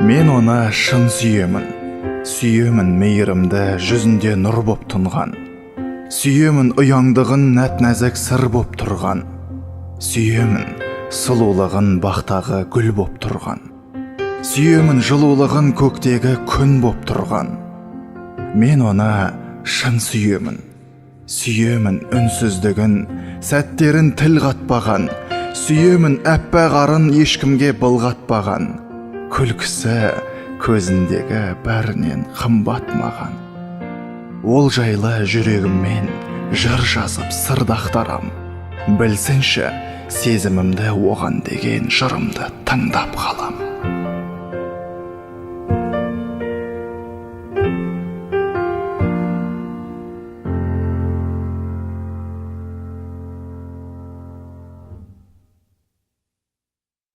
Мен оны шын сүйемін мейірімді жүзінде нұр боп тұнған. Сүйемін ұяңдығын нәп-нәзік сыр боп тұрған. Сүйемін сұлулығын бақтағы гүл боп тұрған. Сүйемін жылулығын көктегі күн боп тұрған. Мен оны шын сүйемін үнсіздігін, сәттерін тіл қатпаған. Сүйемін әппақ арын ешкімге былғатпаған. Күлкісі көзіндегі бәрінен қымбат маған. Ол жайлы жүрегіммен жыр жазып сырды ақтарам. Білсінші, сезімімді оған деген жырымды тыңдап қалам.